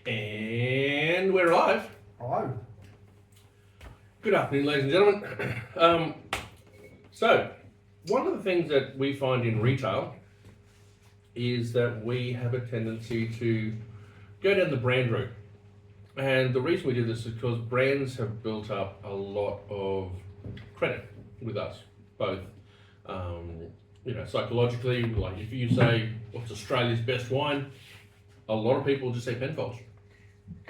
And we're live. Hello. Good afternoon, ladies and gentlemen. So, one of the things that we find in retail is that we have a tendency to go down the brand route. And the reason we do this is because brands have built up a lot of credit with us, both psychologically, like if you say, what's Australia's best wine? A lot of people just say Penfolds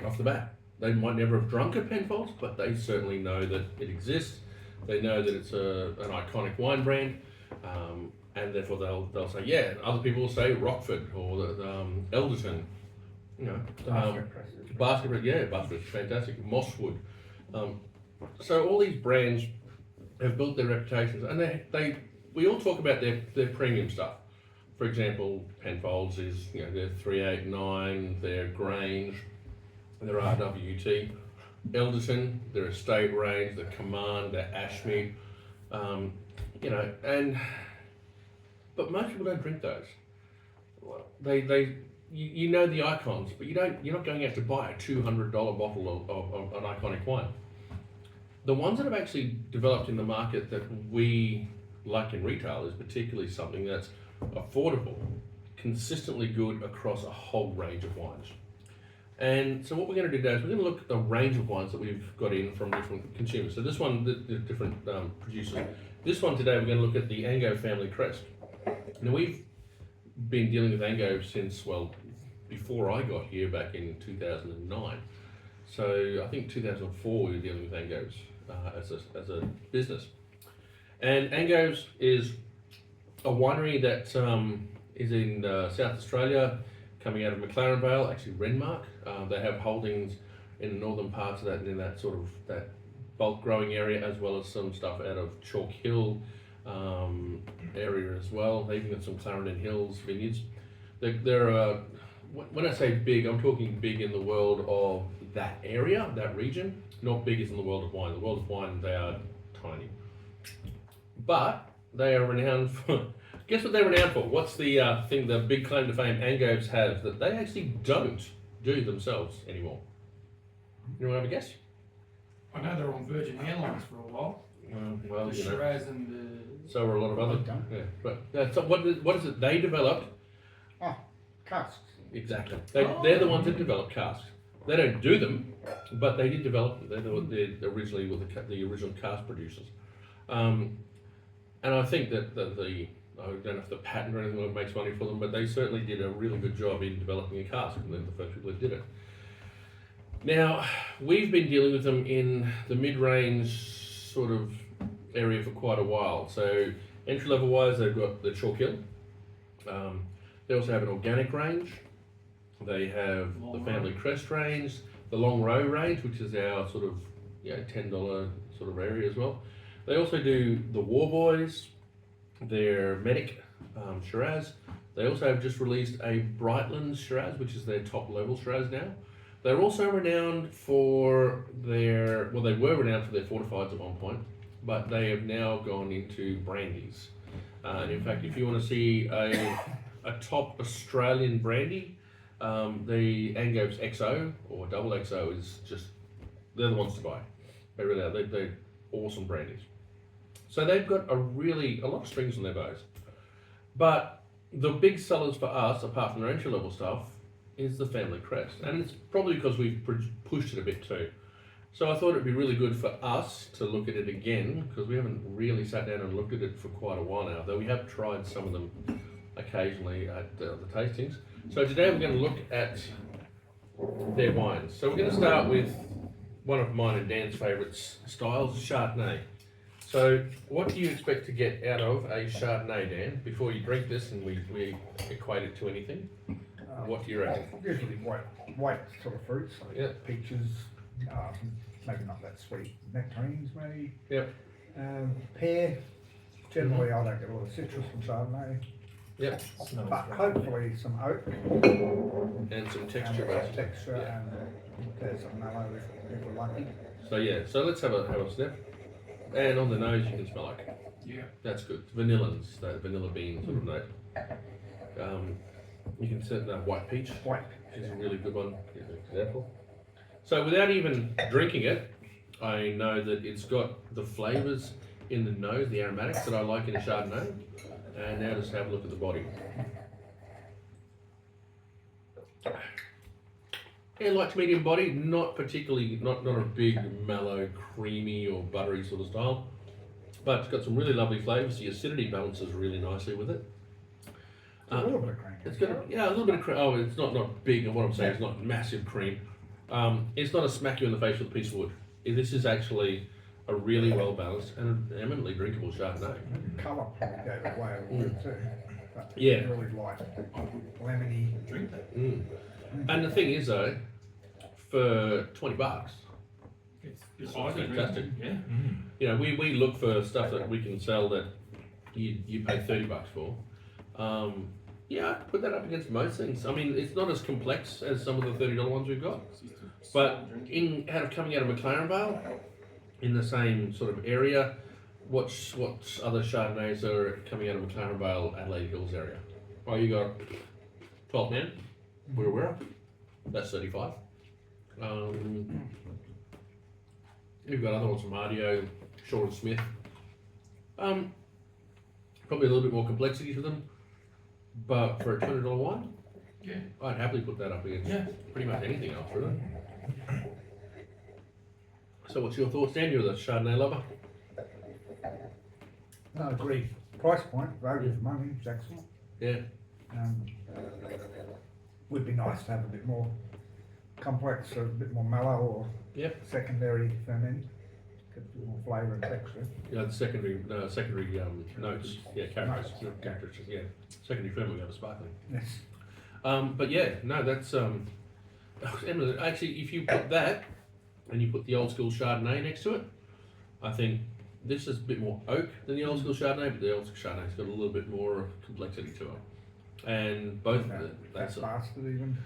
off the bat. They might never have drunk a Penfolds, but they certainly know that it exists. They know that it's an iconic wine brand, and therefore they'll say, yeah. And other people will say Rockford or Elderton, Basket, fantastic, Mosswood. So all these brands have built their reputations, and we all talk about their premium stuff. For example, Penfolds is their 389, their Grange, their RWT, Elderton, their estate range, their Command, their Ashmead, but most people don't drink those. You know the icons, but you're not going out to buy a $200 bottle of an iconic wine. The ones that have actually developed in the market that we like in retail is particularly something that's affordable, consistently good across a whole range of wines. And so what we're going to do now is we're going to look at the range of wines that we've got in from different consumers. So this one, the different producers. This one today, we're going to look at the Angoves family crest. Now we've been dealing with Angoves since, before I got here back in 2009. So I think 2004 we were dealing with Angoves as a business. And Angoves is a winery that is in South Australia, coming out of McLaren Vale, actually Renmark. They have holdings in the northern parts of that, in that sort of that bulk growing area, as well as some stuff out of Chalk Hill area as well. They even got some Clarendon Hills vineyards. They're when I say big, I'm talking big in the world of that area, that region. Not big as in the world of wine. The world of wine, they are tiny. But they are renowned for, guess what they're renowned for? What's the big claim to fame Angoves have that they actually don't do themselves anymore? You want to have a guess? I know they're on Virgin Airlines for a while. The Shiraz and the... So are a lot of other... Yeah, but so what is it they developed? Oh, casks. Exactly. They're the ones that develop casks. They don't do them, but they did develop them. They're originally with the original cask producers. And I think that I don't know if the patent or anything makes money for them, but they certainly did a really good job in developing a cask, and they're the first people that did it. Now, we've been dealing with them in the mid-range sort of area for quite a while. So entry-level wise, they've got the Chalk Hill. They also have an organic range. They have the family crest range, the Long Row range, which is our sort of $10 sort of area as well. They also do the War Boys, their Medic Shiraz. They also have just released a Brightlands Shiraz, which is their top level Shiraz now. They're also renowned for they were renowned for their fortifieds at one point, but they have now gone into brandies. And in fact, if you want to see a top Australian brandy, the Angoves XO or double XO is just, they're the ones to buy. They really are. They're awesome brandies. So they've got a lot of strings on their bows. But the big sellers for us, apart from their entry level stuff, is the family crest. And it's probably because we've pushed it a bit too. So I thought it'd be really good for us to look at it again, because we haven't really sat down and looked at it for quite a while now, though we have tried some of them occasionally at the tastings. So today we're going to look at their wines. So we're going to start with one of mine and Dan's favourite styles, Chardonnay. So what do you expect to get out of a Chardonnay, Dan, before you drink this and we equate it to anything? What do you reckon? Usually white sort of fruits, like peaches, maybe not that sweet, nectarines maybe. Yep. Pear. Generally I don't get a lot of citrus from Chardonnay. Yep. But hopefully some oak. And some texture. And texture and there's some mallow if we're lucky. So let's have a sniff. And on the nose you can smell like it. Yeah. That's good. Vanillins, that vanilla bean sort of note. You can set that white peach. White. Which is a really good one. Therefore. So without even drinking it, I know that it's got the flavours in the nose, the aromatics that I like in a Chardonnay. And now just have a look at the body. Yeah, light to medium body, not particularly, not a big, mellow, creamy or buttery sort of style. But it's got some really lovely flavours. The acidity balances really nicely with it. A little bit of cream. It's got a little bit of cream. Oh, it's not big. And what I'm saying is not massive cream. It's not a smack you in the face with a piece of wood. This is actually a really well balanced and eminently drinkable Chardonnay. Colour probably gave away a little bit too. But Yeah. Really light, lemony. Drink that. And the thing is though, for $20, It's fantastic. Yeah. you know, we look for stuff that we can sell that you pay $30 for. Yeah, I put that up against most things. I mean, it's not as complex as some of the $30 ones we've got. But coming out of McLaren Vale, in the same sort of area, what other Chardonnays are coming out of McLaren Vale, Adelaide Hills area? Oh, you got 12 Man, we're aware of. That's 35. You've got other ones from Ardio, Shaw and Smith. Probably a little bit more complexity to them, but for a $20 wine, Yeah. I'd happily put that up against pretty much anything else, really. So what's your thoughts, Dan? You're the Chardonnay lover? No, agree. Price point, value for money, is excellent. Yeah. Would be nice to have a bit more complex or a bit more mellow or secondary ferment. Get a bit more flavour and texture. Yeah, the secondary notes. Yeah, characteristics. Yeah, secondary ferment, we have a sparkling. Yes. But yeah, no, that's actually, if you put that and you put the old school Chardonnay next to it, I think this is a bit more oak than the old school Chardonnay, but the old school Chardonnay's got a little bit more complexity to it. And both that's Fat Bastard even.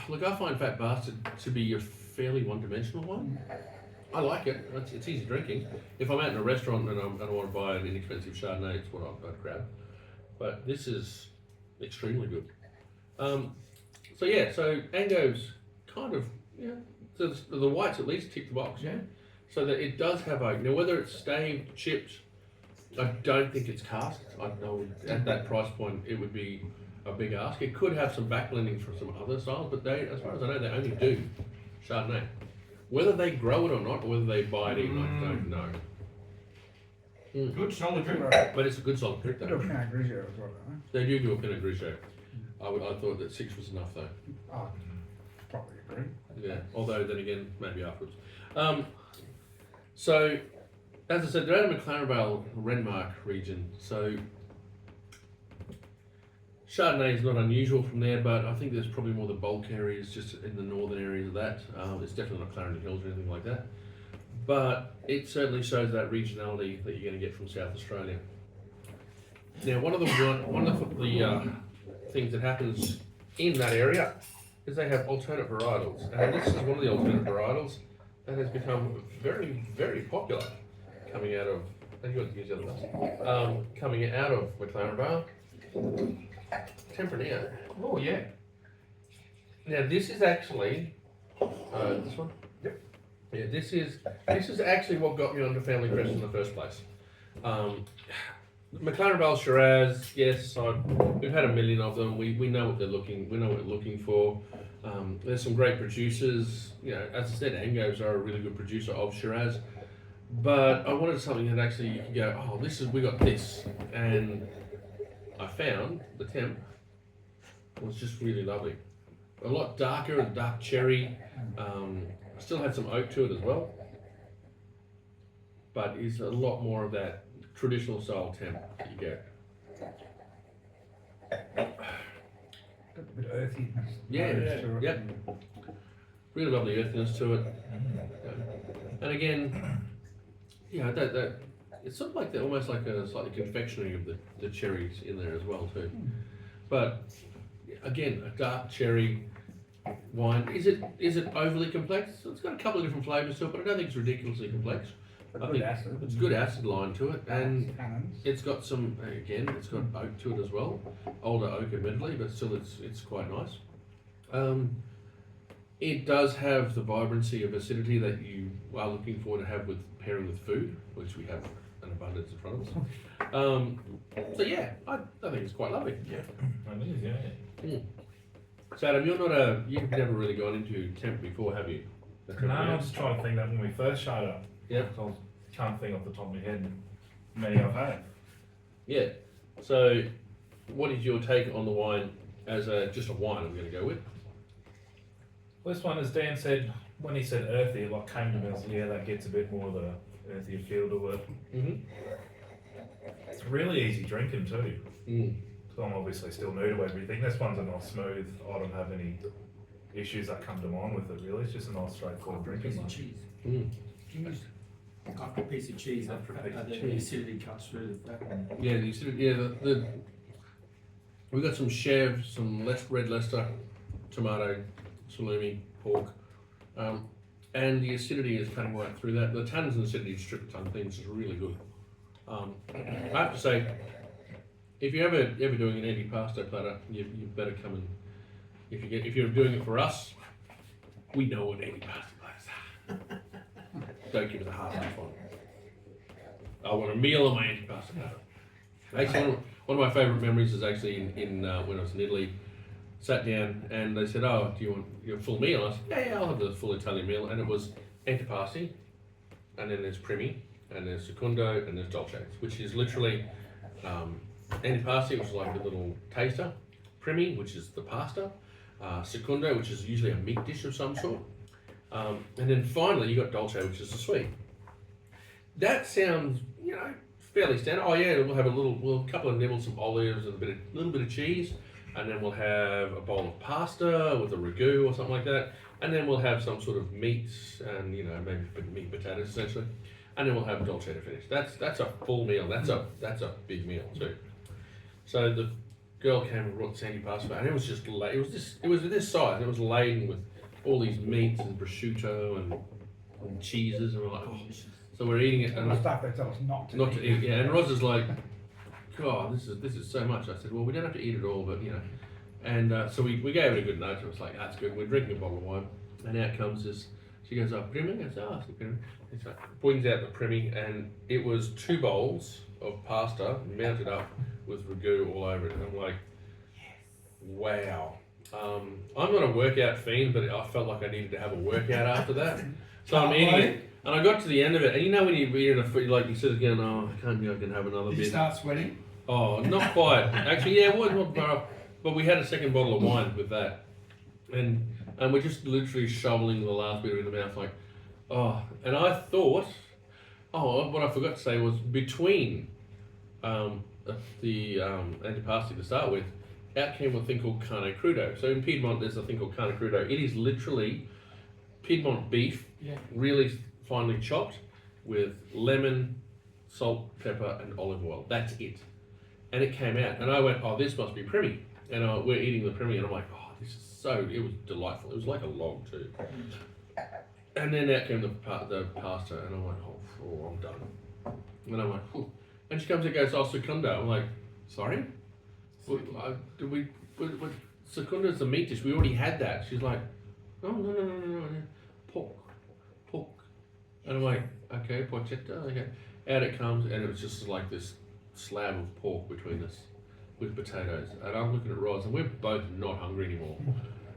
Look, I find Fat Bastard to be a fairly one-dimensional one. I like it. It's easy drinking. If I'm out in a restaurant and I want to buy an inexpensive Chardonnay, it's what I'd grab. But this is extremely good. So Angoves kind of, so the whites at least tick the box. Yeah. So that it does have oak. Now whether it's staved, chipped, I don't think it's casked. I know at that price point it would be a big ask. It could have some back blendings from some other styles, but they, as far as I know, they only do Chardonnay. Whether they grow it or not, or whether they buy it in, I don't know. Good solid drink. But it's a good solid drink Bit though. of Pinot Grigio as well, don't They do a Pinot Grigio. I thought that 6 was enough though. they? Oh, probably agree. Yeah, although then again, maybe afterwards. So, as I said, they're out of McLaren Vale, Renmark region, so Chardonnay is not unusual from there, but I think there's probably more the bulk areas, just in the northern areas of that. It's definitely not Clarendon Hills or anything like that. But it certainly shows that regionality that you're going to get from South Australia. Now, one of the things that happens in that area is they have alternate varietals, and this is one of the alternate varietals that has become very, very popular coming out of. Thank you, use the other ones. Coming out of McLaren Vale, Tempranillo. Oh yeah. Now this is actually this one. Yep. Yeah, this is actually what got me onto Family Crest in the first place. McLaren Vale Shiraz, yes, we've had a million of them. We know what they're looking. We know what we're looking for. There's some great producers. You know, as I said, Angoves are a really good producer of Shiraz. But I wanted something that actually you could go, oh, we got this, and I found the temp was just really lovely. A lot darker, a dark cherry. Still had some oak to it as well, but is a lot more of that traditional style temp that you get. Got a bit of earthiness. Yeah, to it. yep. Really lovely earthiness to it. And again, that it's sort of like almost like a slightly confectionery of the cherries in there as well too. But again, a dark cherry wine. Is it overly complex? It's got a couple of different flavours to it, but I don't think it's ridiculously complex. I think acid. it's good acid line to it, and Tannins. it's got some. Again, it's got oak to it as well. Older oak, admittedly, but still, it's quite nice. It does have the vibrancy of acidity that you are looking for to have with pairing with food, which we have an abundance in front of us. So yeah, I think it's quite lovely. Yeah. It is, yeah. So Adam, you've never really gone into temp before, have you? No, I'm just trying to think that when we first showed up. Yeah. I can't think off the top of my head many I've had. Yeah. So, what is your take on the wine as just a wine? I'm going to go with. This one, as Dan said, when he said earthy, it came to me. I was like, yeah, that gets a bit more of the earthy feel to it. Mm-hmm. It's really easy drinking too. Mm. So I'm obviously still new to everything. This one's a nice smooth. I don't have any issues that come to mind with it really. It's just a nice straightforward drinking one. Cheese. Mm. After a piece of cheese, After a piece of the cheese. acidity cuts through the fat one. Yeah, the acidity. Yeah, we got some Chev, some red Leicester, tomato, salumi, pork, and the acidity is cutting right through that. The tannins and acidity strip ton things is really good. I have to say, if you're ever doing an antipasto platter, you better come and if you're doing it for us, we know what antipasto platters are. Don't give us a hard life on it. I want a meal on my antipasto platter. Actually, one of my favourite memories is actually in when I was in Italy. Sat down and they said, "Oh, do you want your full meal?" I said, "Yeah, I'll have the full Italian meal." And it was antipasti, and then there's primi, and there's secondo, and there's dolce, which is literally antipasti, which is like a little taster, primi, which is the pasta, secondo, which is usually a meat dish of some sort, and then finally you got dolce, which is the sweet. That sounds, fairly standard. Oh yeah, we'll have a couple of nibbles, some olives, and a little bit of cheese. And then we'll have a bowl of pasta with a ragu or something like that. And then we'll have some sort of meats and, maybe meat potatoes essentially. And then we'll have dolce to finish. That's a full meal. That's a big meal too. So the girl came and brought sandy pasta, and it was just it was this size. And it was laden with all these meats and prosciutto and cheeses, and we're like, oh. So we're eating it, And the stuff they tell us not to eat. eat. Yeah, and Roz is like, God, this is so much. I said, well, we don't have to eat it all, but and so we gave it a good note. I was like, that's good. We're drinking a bottle of wine, and out comes this. She goes, oh, primi. I said, oh, it's the primi. It's like, brings out the primi, and it was 2 bowls of pasta mounted up with ragu all over it. And I'm like, wow. I'm not a workout fiend, but I felt like I needed to have a workout after that. So I'm eating it, and I got to the end of it, and when you eat a food, like you said again, oh, I can't I can have another Did bit. you start sweating? Oh, not quite. Actually, yeah, it was not, but we had a second bottle of wine with that, and we're just literally shoveling the last bit of it in the mouth, like, oh. And I thought, what I forgot to say was between the antipasti to start with, out came a thing called carne crudo. So in Piedmont, there's a thing called carne crudo. It is literally Piedmont beef, really finely chopped, with lemon, salt, pepper, and olive oil. That's it. And it came out, and I went, oh, this must be primi. And we're eating the primi, and I'm like, oh, this is it was delightful. It was like a log too. And then out came the pasta, and I'm like, oh, I'm done. And I'm like, oh. And she comes and goes, oh, secondo. I'm like, sorry? Secundo's the meat dish. We already had that. She's like, oh, no. Pork. And I'm like, okay, porchetta, okay. Out it comes, and it was just like this slab of pork between us with potatoes. And I'm looking at Roz, and we're both not hungry anymore.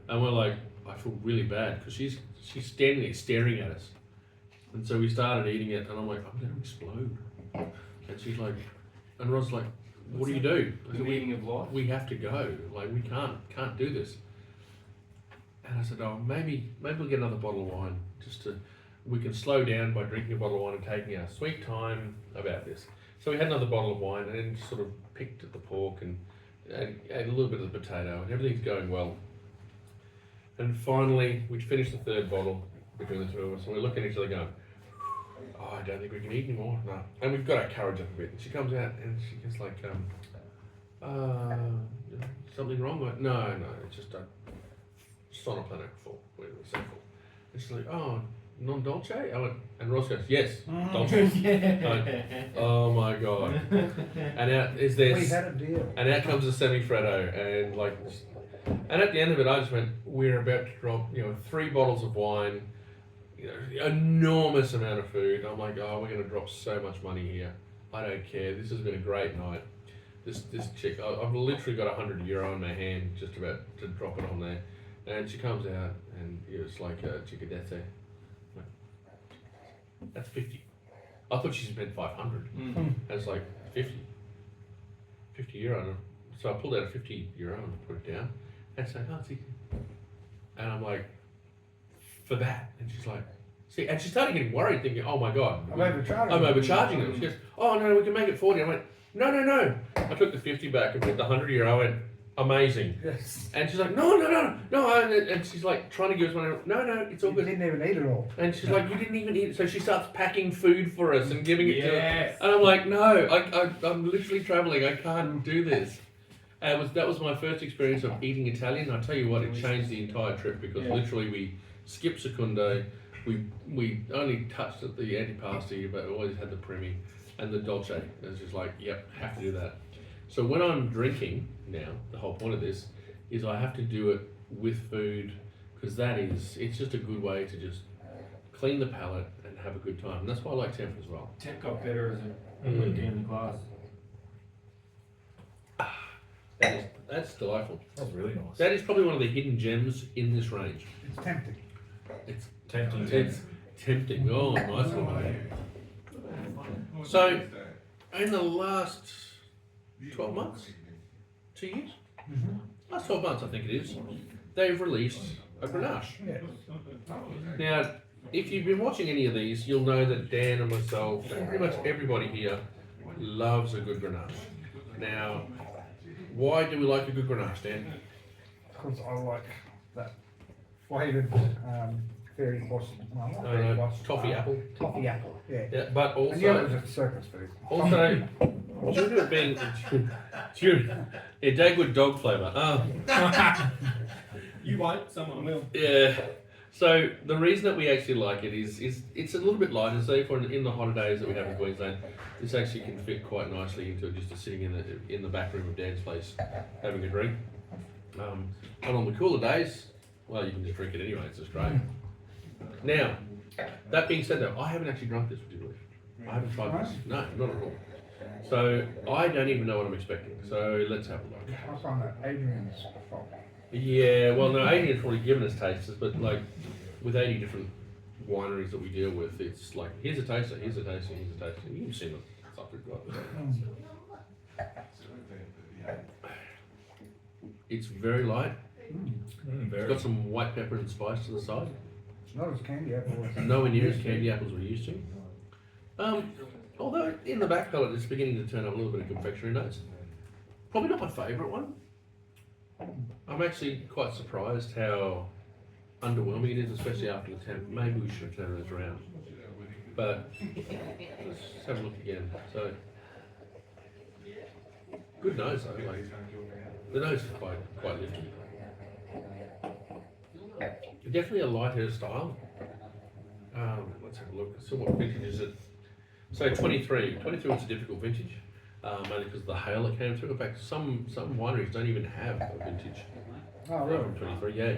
And we're like, I feel really bad, because she's standing there staring at us. And so we started eating it, and I'm like, I'm going to explode. And she's like, and Roz's like, what do you do? I said, Meaning of life? we have to go. Like, we can't do this. And I said, oh, maybe we'll get another bottle of wine, we can slow down by drinking a bottle of wine and taking our sweet time about this. So we had another bottle of wine, and then sort of picked at the pork and ate a little bit of the potato, and everything's going well. And finally, we finished the 3rd bottle between the two of us, and we're looking at each other going, oh, I don't think we can eat anymore. No. And we've got our courage up a bit. And she comes out and she goes like, something wrong? Like, no, it's just a sonoplano full. We're so full. And she's like, oh, non-dolce? I went, and Ross goes, yes, dolce. Like, oh my God. And out is this. We had a deal. And out comes a semi-freddo, and like, And at the end of it, I just went, we're about to drop, 3 bottles of wine, enormous amount of food. I'm like, oh, we're going to drop so much money here. I don't care. This has been a great night. This chick, I've literally got €100 in my hand, just about to drop it on there. And she comes out, and it's like a chickadette. That's 50. I thought she spent 500. And it's like 50 euro. So I pulled out a €50 and put it down. And so, oh, it's easy. And I'm like, for that? And she's like, see, and she started getting worried, thinking, oh my God, I'm overcharging them. She goes, oh no, we can make it 40. I went, no. I took the 50 back and put the €100. I went, amazing. Yes. And she's like, no. And she's like trying to give us money. No, it's all You good. didn't even eat it all. And she's like, you didn't even eat it. So she starts packing food for us and giving it to Yes. us. And I'm like, no, I'm literally traveling. I can't do this. And that was my first experience of eating Italian. I tell you what, it changed the entire trip because literally we skipped Secondo. We only touched at the antipasti, but always had the primi and the dolce. It's just like, yep, have to do that. So when I'm drinking now, the whole point of this is I have to do it with food because it's just a good way to just clean the palate and have a good time. And that's why I like temp as well. Temp got better as it went down the class. That's delightful. That was really nice. That is probably one of the hidden gems in this range. It's tempting. It's Tempting. It's tempting. Oh, nice one. So, in the last 12 months, 2 years, last 12 months I think it is, they've released a Grenache. Yeah. Now, if you've been watching any of these, you'll know that Dan and myself, and pretty much everybody here, loves a good Grenache. Now, why do we like a good Grenache, Dan? Because I like that flavoured fairy blossom. Well, not No, fairy no, blossom. toffee apple. Toffee apple, yeah. Yeah, but And yeah, it also, was a circus food. due to it being, Dagwood dog flavour. You won't, someone will. Yeah. So the reason that we actually like it is it's a little bit lighter. So for in the hotter days that we have in Queensland, this actually can fit quite nicely into just sitting in the back room of Dan's place, having a drink. And on the cooler days, well, you can just drink it anyway. It's just great. Now, that being said, though, I haven't actually drunk this, would you believe? I haven't tried this. No, not at all. So I don't even know what I'm expecting. So let's have a look. I find that Adrian's fault. Yeah, well, no, Adrian's probably given us tasters, but like with 80 different wineries that we deal with, it's like, here's a taster, here's a taster, here's a taster. You can see the stuff we've got. It's very light. It's got some white pepper and spice to the side. It's not as candy apple as Nowhere near as candy apples we're used to. Although in the back palate, it's beginning to turn up a little bit of confectionery notes. Probably not my favourite one. I'm actually quite surprised how underwhelming it is, especially after the temp. Maybe we should have turned those around. But let's have a look again. So, good nose though. Like, the nose is quite lifted. Definitely a lighter style. Let's have a look. So what vintage is it? So 23. 23 was a difficult vintage. Mainly because of the hail that came through. In fact, some wineries don't even have a vintage. Oh, really? 23, yeah.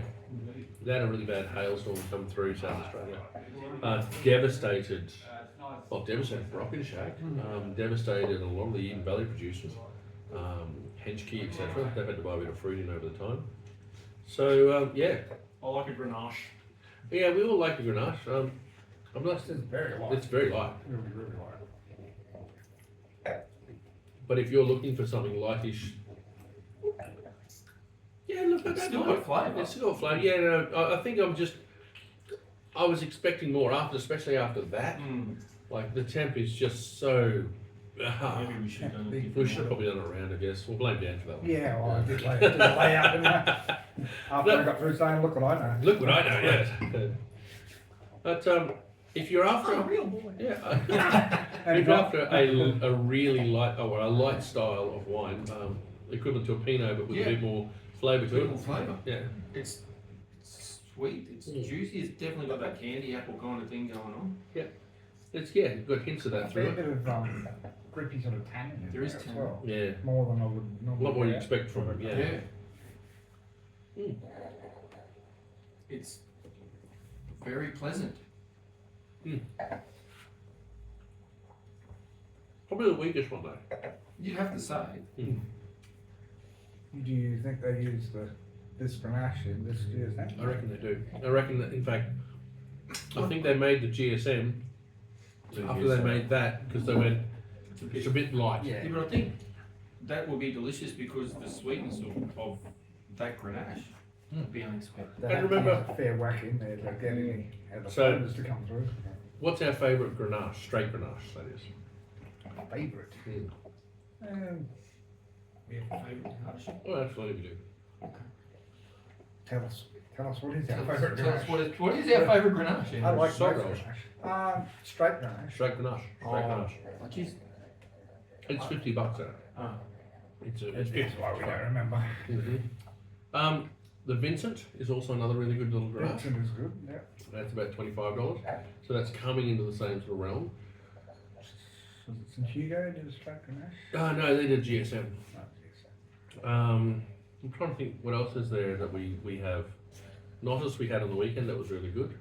They had a really bad hailstorm come through South Australia. Devastated for Rock and Shack. Devastated a lot of the Eden Valley producers. Henschke, etc. They've had to buy a bit of fruit in over the time. So, yeah. I like a Grenache. Yeah, we all like a Grenache. I'm not, It's very light. it's very light. Really, really light. But if you're looking for something lightish, yeah, look, I It's don't still know. got flavour. It's still got flavour. Yeah, no, I think I was expecting more especially after that. Like the temp is just so. Maybe we should have done it. We should have probably done it around, I guess. We'll blame Dan for that one. Yeah, well, I did the layout, didn't I? After I got through saying, look what I know. Look what I know, yes. But if you're after I'm a real boy. yeah, if you're after a really light or a light style of wine, equivalent to a Pinot but with a bit more flavour to Bit it. more flavour. Yeah. It's sweet, it's juicy, it's definitely got that candy apple kind of thing going on. It's got hints of that A through bit it. of grippy sort of tannin in There is as tannin. well. Yeah. More than I would A normally lot more you get. expect from it, yeah. Mm. It's very pleasant. Probably the weakest one though. You'd have to say. Do you think they use this Grenache in this GSM? I reckon they do. I reckon that, in fact, I think they made the GSM after they made that because they went, it's a bit light. Yeah. Yeah, but I think that will be delicious because the sweetness of that Grenache would be unexpected. They And have remember- to use a fair whack in there to get any of the So- flavours to come through. What's our favourite Grenache? Straight Grenache, that is. Favourite. We have a favourite Grenache. Oh, absolutely we do. Tell us what is our Tell favourite us Grenache? what is our favourite Grenache? I like Salt most Grenache. Grenache. Straight Grenache. Straight Grenache. Straight Grenache. Like is It's $50 out. It's It's 50. why we don't remember. The Vincent is also another really good little Grenache. Vincent is good, yeah. That's about $25. So that's coming into the same sort of realm. Was it St Hugo did a straight Grenache? No, they did GSM. No, yes. I'm trying to think what else is there that we have. Notice we had on the weekend that was really good.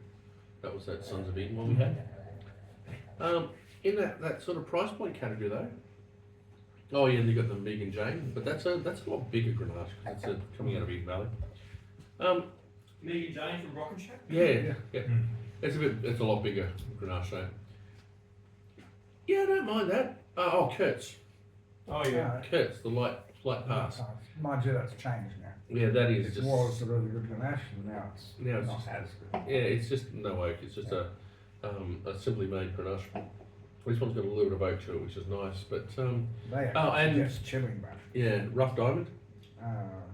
That was that Sons of Eden one we had. In that sort of price point category though. Oh yeah, they got the Megan Jane, but that's a lot bigger Grenache. It's coming out of Eden Valley. Megan Jane from Rocket Shack? Yeah. It's a lot bigger Grenache though. Yeah, I don't mind that. Kurtz. Oh Kurtz, the light pass. Mind you, that's changed now. Yeah, that is It just. was a really good Grenache, and now it's Now it's not just- as good. Yeah, it's just no oak. It's just a simply made Grenache. This one's got a little bit of oak to it, which is nice. But They actually and- suggest chilling back. yeah, Rough Diamond.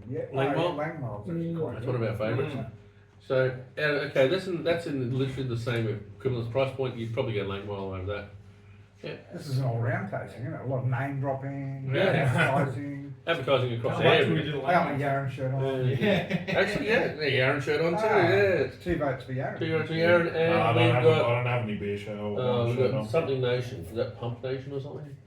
Yeah, Langmore? Langmore's actually quite That's good. one of our favourites. So okay, that's in literally the same equivalent price point. You'd probably get Langmore over that. This is an all-round tasting, isn't it? A lot of name dropping, Yeah. advertising. Advertising across How the much air. would we do I got my Yarn shirt on. Actually, yeah, Yaron shirt on too. Ah, Yeah, 2 votes for Yarn. 2 euros for Yaron, No, and I we've got don't have any beer shirt or wine we've shirt got on. something Nation. Is that Pump Nation or something?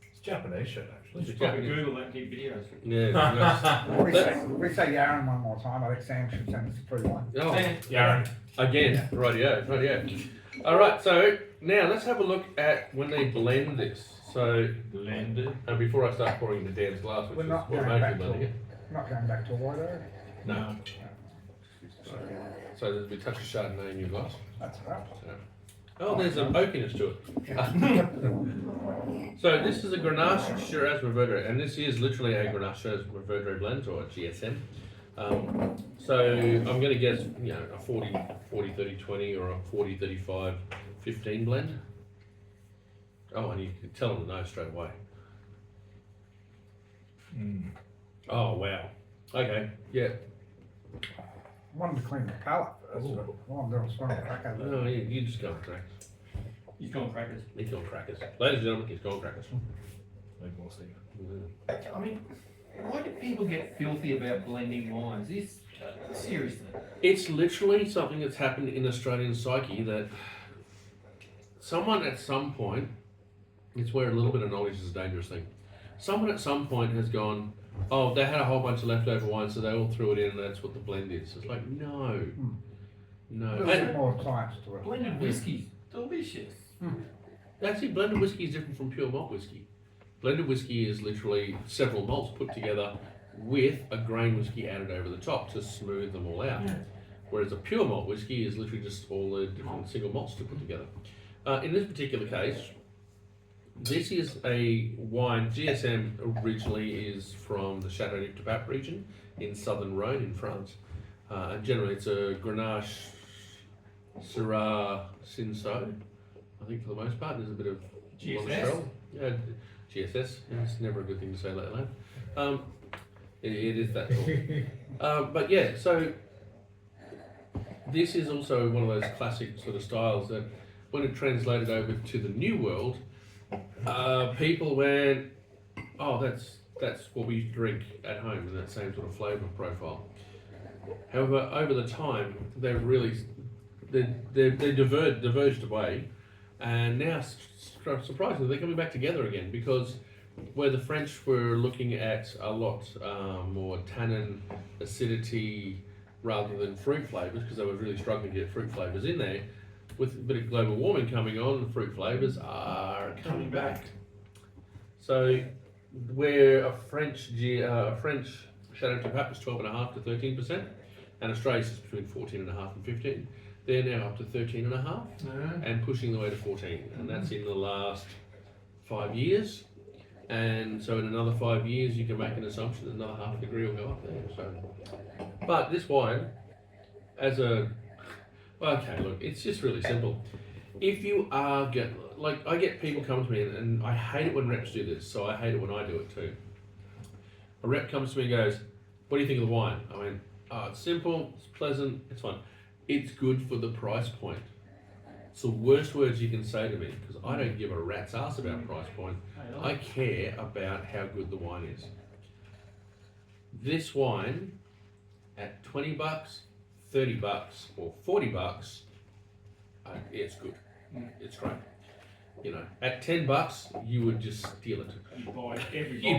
It's Japanese shirt actually. It's Probably Japanese. Google that and keep videos. Yeah. We say Yarn one more time. I think Sam should send us a free one. Oh, Yaron. again, rightio. All right, so now let's have a look at when they blend this. So, Blended. and before I start pouring into Dan's glass, which We're is not going automatically back blending it. Not going back to a white oak. No. So there's a touch of Chardonnay in your glass. That's right. Oh, there's an oakiness to it. So this is a Grenache Shiraz Mourvedre, and this is literally a Grenache Shiraz Mourvedre blend, or a GSM. So I'm going to guess, a 40-30-20 or a 40-35-15 blend. Oh, and you can tell on the nose straight away. Oh, wow. Okay, yeah. I wanted to clean the palate first, but while I'm doing a strong crack over No, you just go on crackers. He's gone crackers. He's gone crackers. Ladies and gentlemen, he's gone crackers. Make more steam. I mean, why do people get filthy about blending wines? This seriously. It's literally something that's happened in Australian psyche that someone at some point, it's where a little bit of knowledge is a dangerous thing. Someone at some point has gone, oh, they had a whole bunch of leftover wine, so they all threw it in, and that's what the blend is. It's like, no. No. a little bit And more science to it. Blended whiskies, delicious. actually, blended whiskey is different from pure malt whiskey. Blended whiskey is literally several malts put together with a grain whiskey added over the top to smooth them all out. Whereas a pure malt whiskey is literally just all the different single malts to put together. In this particular case, this is a wine. GSM originally is from the Chateauneuf du Pape region in southern Rhone in France. And generally it's a Grenache Syrah Cinsault. I think for the most part there's a bit of GSS? Monastrell. Yeah, GSS. It's never a good thing to say like that. It is that sort. But yeah, so this is also one of those classic sort of styles that when it translated over to the New World, people went, oh, that's what we drink at home in that same sort of flavour profile. However, over the time, they've really diverged away, and now surprisingly they're coming back together again, because where the French were looking at a lot more tannin, acidity, rather than fruit flavours, because they were really struggling to get fruit flavours in there. With a bit of global warming coming on, the fruit flavours are coming back. So, where a French Chateau Tap was 12.5 to 13%, and Australia's is between 14.5 and 15. They're now up to 13.5 and pushing the way to 14, and that's in the last 5 years. And so in another 5 years, you can make an assumption that another half a degree will go up there. So, but this wine, okay, look, it's just really simple. If you are I get people come to me, and I hate it when reps do this, so I hate it when I do it too. A rep comes to me and goes, "What do you think of the wine?" I went, "Oh, it's simple, it's pleasant, it's fine. It's good for the price point." It's the worst words you can say to me, because I don't give a rat's ass about price point. I care about how good the wine is. This wine, at $20, $30, or $40, it's good. It's great. You know, at $10, you would just steal it. You'd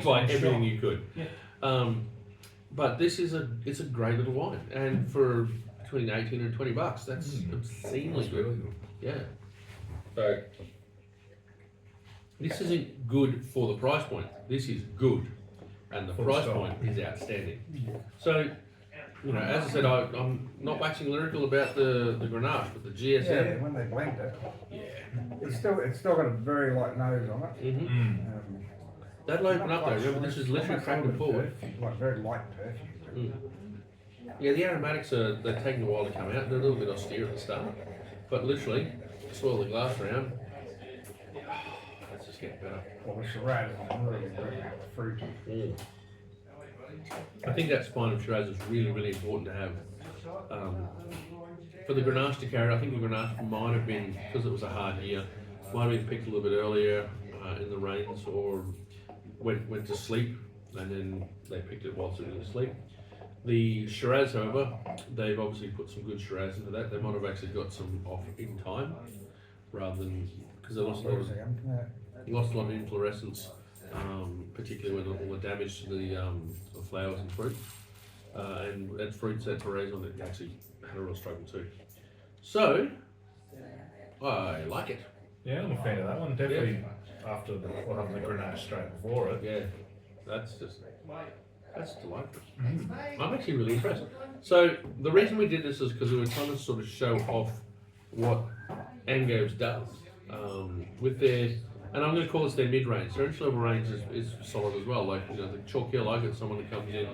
buy everything you could. Yeah. But this is it's a great little wine, and for between 18 and $20, that's obscenely good. Really good. Yeah. So this isn't good for the price point. This is good, and the Full price stop. point is outstanding. So, you know, as I said, I'm not waxing lyrical about the Grenache, but the GSM. Yeah, when they blend it, it's still got a very light nose on it. That'll open up though. Remember, this is literally cracked and forward. Like very light perfume. Yeah, the aromatics they're taking a while to come out. They're a little bit austere at the start, but literally, swirl the glass around. Let's just get better. Well, the Shiraz is really, really fruity. I think that spine of Shiraz is really, really important to have. For the Grenache to carry, I think the Grenache might have been, because it was a hard year, might have been picked a little bit earlier in the rains, or went to sleep, and then they picked it whilst it was asleep. The Shiraz, however, they've obviously put some good Shiraz into that. They might have actually got some off in time, rather than, because they lost a lot of inflorescence, particularly when all the damage to the flowers and fruit. And fruits at Perez it actually had a real struggle too. So, I like it. Yeah, I'm a fan of that one. Definitely after having the Grenache straight before it. Yeah, that's delightful. I'm actually really impressed. So the reason we did this is because we were trying to sort of show off what Angoves does with their, and I'm going to call this their mid-range. Their entry-level range is solid as well. Like, you know, the Chalk Hill, I got someone that comes in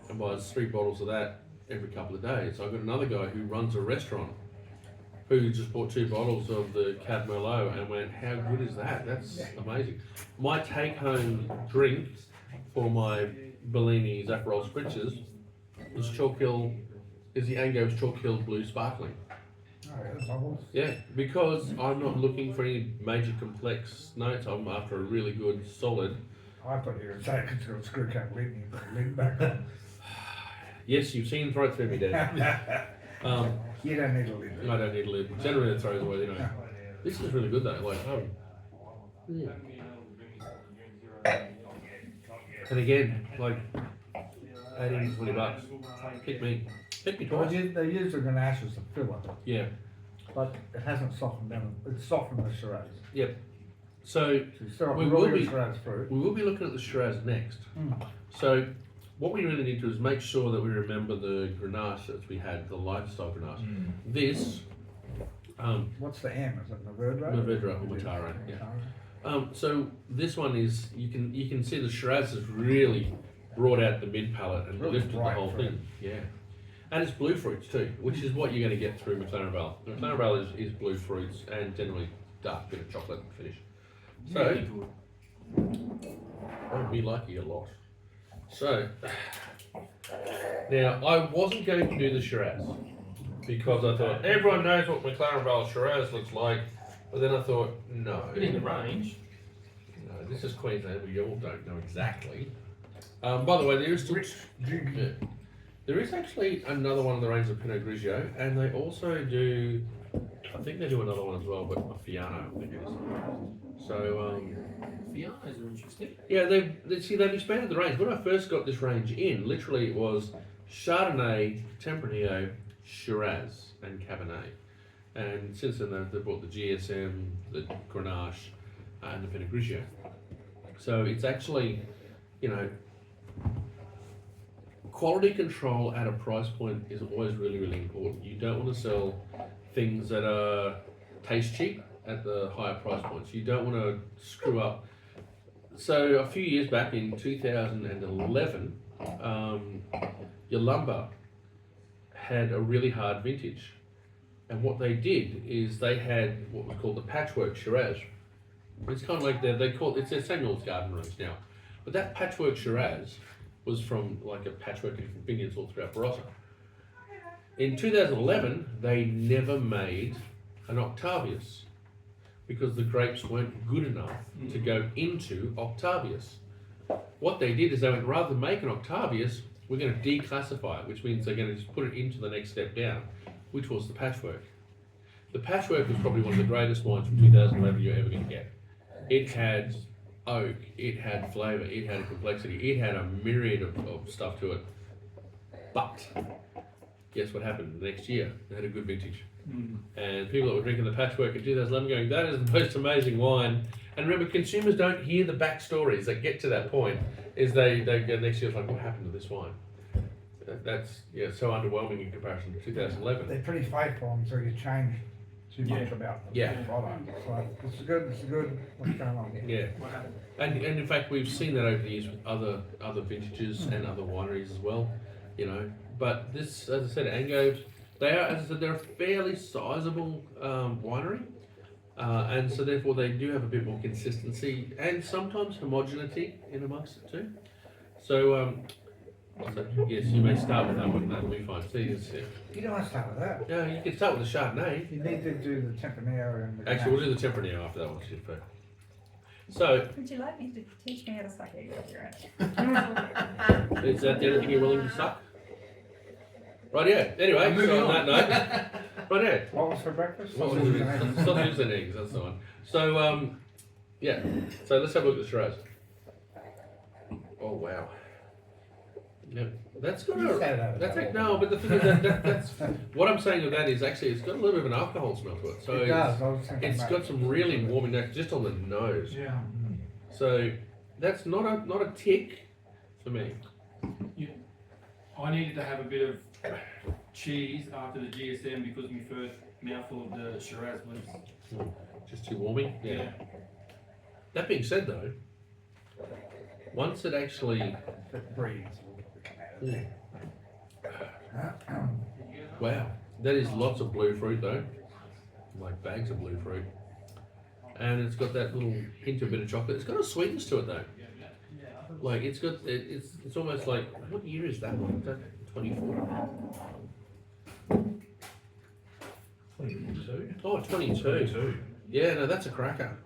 and buys 3 bottles of that every couple of days. I got another guy who runs a restaurant who just bought 2 bottles of the Cab Merlot and went, "How good is that? That's amazing." My take-home drink for my Bellini Zapparol spritzers is the Angoves Chalk Hill Blue Sparkling. Oh, yeah, bubbles. Yeah, because I'm not looking for any major complex notes. I'm after a really good, solid. I thought you were saying it's got a screw cap lid and you put the lid back on. Yes, you've seen throw it through me, Dad. You don't need a lid. I don't need a lid. Generally, it throws away, you know. This is really good though. Like, and again, like, 18 to $20. Pick me Well, twice. they use the Grenache as a filler, Yeah. but it hasn't softened down. It's softened the Shiraz. Yep. So So you still have We a will really be- good Shiraz fruit. we will be looking at the Shiraz next. So what we really need to do is make sure that we remember the Grenache that we had, the lifestyle Grenache. This, What's the M? Is it Mourvedre? Mourvedre or Mataro, yeah. So this one is, you can see the Shiraz has really brought out the mid palate and Really lifted the bright whole fruit. thing. Yeah. And it's blue fruits too, which is what you're going to get through McLaren Vale. McLaren Vale is blue fruits and generally dark bit of chocolate finish. So, Really good. I'd be lucky a lot. So, now I wasn't going to do the Shiraz because I thought everyone knows what McLaren Vale Shiraz looks like, but then I thought, no. But in the range, No, this is Queensland, we all don't know exactly. By the way, there is still, there is actually another one of the range of Pinot Grigio, and they also do I think they do another one as well, but a Fiano, I think it is. So, Fianas are interesting. yeah, they've expanded the range. When I first got this range in, literally it was Chardonnay, Tempranillo, Shiraz, and Cabernet. And since then they've brought the GSM, the Grenache, and the Pinot Grigio. So it's actually, you know, quality control at a price point is always really, really important. You don't want to sell things that are taste cheap at the higher price points. You don't want to screw up. So a few years back in 2011, Yalumba had a really hard vintage. And what they did is they had what was called the patchwork Shiraz. It's kind of like they call it's their Samuel's Garden Rooms now. But that patchwork Shiraz was from like a patchwork of vineyards all throughout Barossa. In 2011, they never made an Octavius because the grapes weren't good enough to go into Octavius. What they did is they went, rather than make an Octavius, we're going to declassify it, which means they're going to just put it into the next step down, which was the patchwork. The patchwork was probably one of the greatest wines from 2011 you're ever going to get. It had oak, it had flavour, it had a complexity, it had a myriad of stuff to it. But guess what happened the next year? They had a good vintage. And people that were drinking the patchwork in 2011 going, that is the most amazing wine. And remember, consumers don't hear the backstories that get to that point. Is they go next year, it's like, what happened to this wine? That's so underwhelming in comparison to 2011. They're pretty faithful until you change too much about them. Yeah. Product. So it's good, what's going on here? Yeah. What happened? And in fact, we've seen that over the years with other vintages and other wineries as well, you know. But this, as I said, Angoves, they are, as I said, they're a fairly sizable winery, and so therefore they do have a bit more consistency and sometimes homogeneity in amongst it too. So, yes, you may start with that one. That'll be fine. See, You don't want to start with that. yeah, you can start with the Chardonnay. You need to do the Tempranillo and the Actually, we'll do the Tempranillo after that one. Should be. So, Would you like me to teach me how to suck eggs off your ass? is that the only thing you're willing to suck? Right, yeah. Anyway, Moving so on on. that note, right, yeah. What was for breakfast? Sausages and eggs, that's the one. So, yeah. So let's have a look at the Shiraz. Oh, wow. Yep. That's got You said a, that. that's like, no, but the thing is that's, what I'm saying with that is actually it's got a little bit of an alcohol smell to it. So It does, I was thinking it's that. got some really warming notes just on the nose. Yeah. So that's not a tick for me. I needed to have a bit of cheese after the GSM because my first mouthful of the Shiraz was. Just too warming. Yeah. That being said though, once it actually It breathes. wow, that is lots of blue fruit though, like bags of blue fruit, and it's got that little hint of a bit of chocolate. It's got a sweetness to it though. Like it's got it's almost like, what year is that one? Is that 24? 22. Oh, 22. 22. Yeah, no, that's a cracker.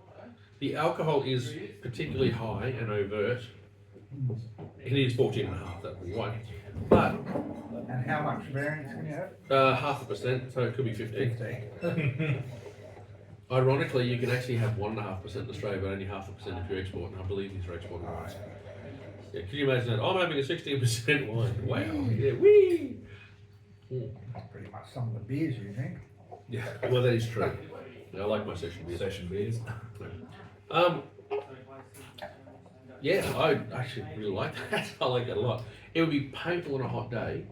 The alcohol is particularly high and overt. It is 14.5, that would be right. But And how much variance can you have? 0.5%, so it could be 15. 50. Ironically, you can actually have 1.5% in Australia, but only 0.5% if you export, and I believe these are exported wines. Yeah, can you imagine that? I'm having a 16% wine. Wow, yeah, wee! That's pretty much some of the beers you drink. Yeah, well, that is true. Yeah, I like my session beers. Session beers. Yeah, I actually really like that. I like that a lot. It would be painful on a hot day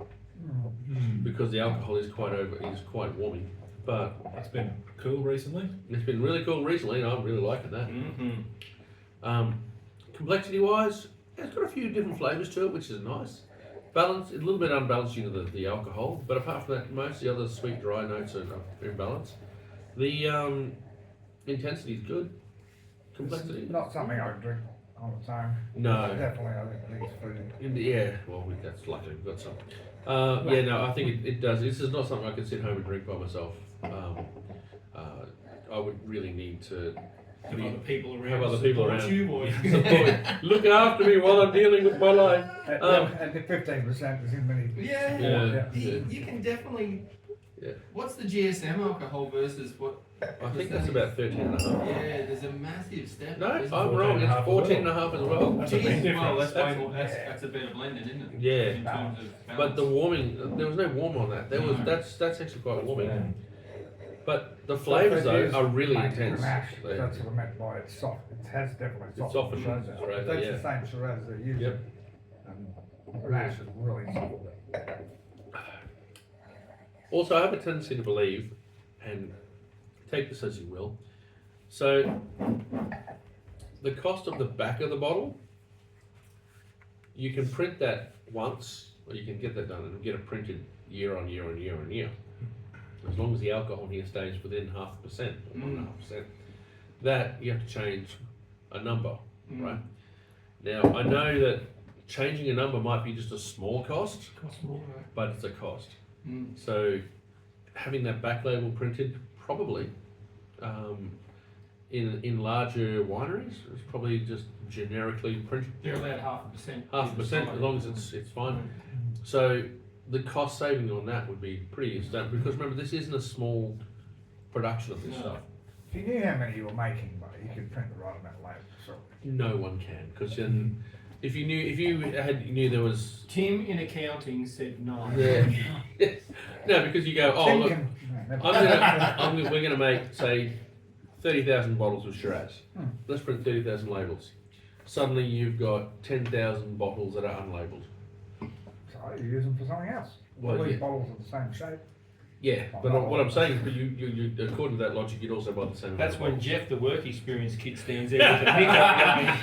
because the alcohol is quite warming. But It's been cool recently. it's been really cool recently, and I'm really liking that. Mm-hmm. Complexity wise, it's got a few different flavours to it, which is nice. Balance, a little bit unbalanced due to the alcohol, but apart from that, most of the other sweet, dry notes are in balance. The intensity is good. Complexity, Not something I drink on its own. no. Definitely, I think it needs food. Yeah, well, that's lucky we've got some. Yeah, no, I think it does. This is not something I can sit home and drink by myself. I would really need to Have other people around. have other to people support around. you, boy. Support, looking after me while I'm dealing with my life. And the 15% is in many. Yeah. Yeah. You can definitely What's the GSM alcohol versus what? I think that's about 13.5. Yeah, there's a massive step. No, isn't I'm there? wrong. It's 14.5 14.5 as well. That's a big Jeez, well, difference. that's way more. That's a better blending, isn't it? Yeah. In terms of balance. But the warming, there was no warm on that. There was No. that's actually quite warming. Yeah. But the flavours though are really Make intense. Mash, They- that's what I meant by it's soft. It has definitely It's softened softened Shiraz. Shiraz, That's yeah. the same Shiraz they're using. Yep. And Mash is really soft. Also, I have a tendency to believe, and take this as you will. So, the cost of the back of the bottle, you can print that once, or you can get that done and get it printed year on year on year on year. As long as the alcohol here stays within 0.5% or 1.5%, that you have to change a number, right? Now, I know that changing a number might be just a small cost, Costs more, right? but it's a cost. Mm. So having that back label printed, probably in larger wineries, it's probably just generically printed They're allowed 0.5%. 0.5%, as long as it's fine. So the cost saving on that would be pretty instant, because remember, this isn't a small production of this No. stuff. If you knew how many you were making, but you could print the right amount of labels. So No one can, because then if you knew there was Tim in accounting said no. no, because you go, oh Tim look, can- no, never- we're gonna make say 30,000 bottles of Shiraz. Hmm. Let's print 30,000 labels. Suddenly you've got 10,000 bottles that are unlabeled. So you use them for something else. Well, All these yeah. bottles are the same shape. Yeah, but what I'm saying is, but you according to that logic, you'd also buy the same. That's amount of when bottles. Jeff, the work experience kid, stands there with a pickup going.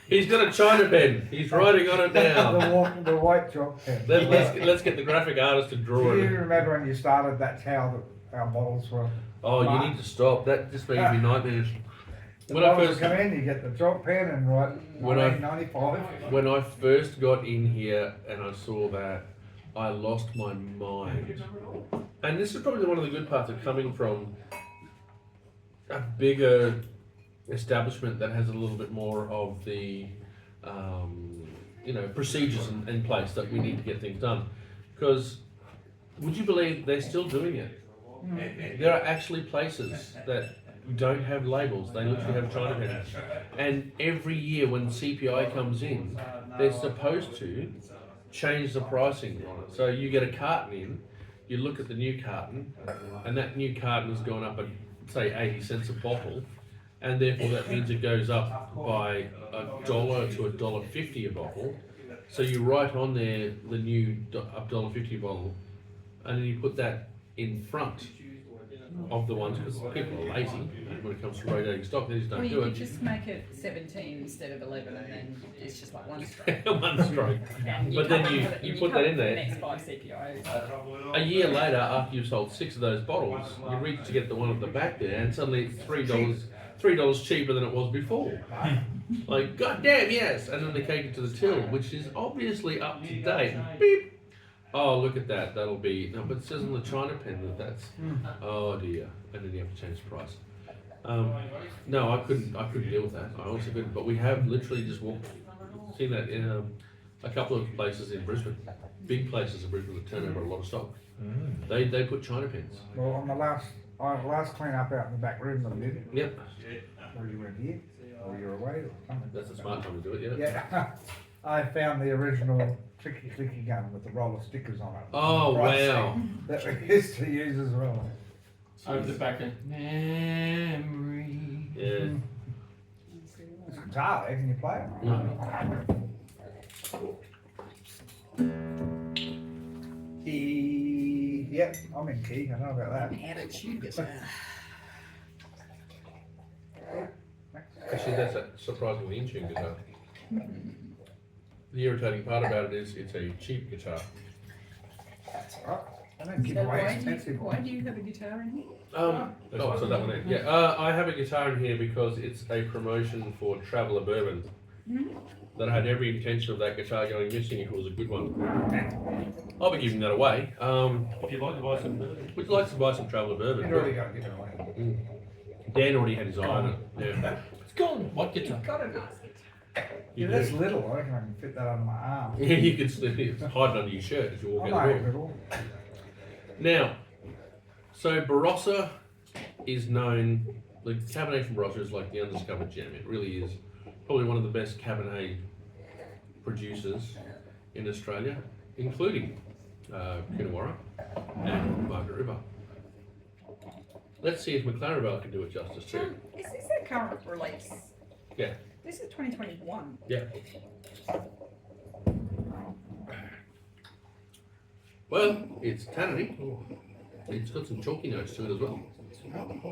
He's got a China pen. He's writing on it now. the white chalk pen. Let's get the graphic artist to draw Do you it. remember when you started, that's how our bottles were? Oh, you marked? need to stop. That just makes me nightmares. The When I bottles first come in, you get the chalk pen and write When I- 1995. when I first got in here and I saw that, I lost my mind. And this is probably one of the good parts of coming from a bigger establishment that has a little bit more of the, procedures in place that we need to get things done. Because would you believe they're still doing it? There are actually places that don't have labels. They literally have China pens. And every year when CPI comes in, they're supposed to change the pricing on it. So you get a carton in, you look at the new carton, and that new carton has gone up at, say, 80 cents a bottle, and therefore that means it goes up by $1 to $1.50 a bottle. So you write on there the new $1.50 a bottle, and then you put that in front of the ones, because people are lazy when it comes to rotating stock. They just Well, don't you do could it. just make it 17 instead of 11, and then it's just like one stroke. One stroke. And But then you put that in The there. next 5 CPIs. A year later, after you've sold 6 of those bottles, you reach to get the one at the back there, and suddenly it's $3 cheaper than it was before. Like, goddamn, yes! And then they take it to the till, which is obviously up to date. Beep. Oh, look at that. That'll be no, but it says on the China pen that that's. Oh dear. And then you have to change the price. No, I couldn't deal with that. I also couldn't. But we have literally just seen that in a couple of places in Brisbane, big places in Brisbane that turn over a lot of stock. They put China pens. Well, on the last clean up out in the back room that we did, Yep, or you were here, or you were away, or something. that's a smart time to do it. Yeah. Yeah, I found the original tricky clicky gun with the roller stickers on it. Oh Right wow. That we used to use as well. Over the back end. Memory. Yeah. It's a guitar there, can you play it? Key, yep, I'm in key, I know about that. How to tune guitar. Actually, that's a surprisingly in-tune guitar. The irritating part about it is it's a cheap guitar. That's alright. I don't give So away why expensive why do you have a guitar in here? So that one. Yeah, I have a guitar in here because it's a promotion for Traveller Bourbon. That I had every intention of that guitar going missing if it was a good one. I'll be giving that away. If you'd like to buy some, Would you like to buy some Traveller Bourbon? You've already got to give it away. Dan already had his eye on it. Yeah. it's gone. What guitar? Got a nice guitar. You Yeah, that's do. little, I reckon I can fit that under my arm. Yeah, you could hide it under your shirt as you walk I'm out not the door. little. Now, So Barossa is known, the Cabernet from Barossa is like the undiscovered gem. It really is probably one of the best Cabernet producers in Australia, including Coonawarra and Margaret River. Let's see if McLaren Vale can do it justice too. Is this a current release? Yeah. This is 2021. Yeah. Well, it's tannidy. It's got some chalky notes to it as well.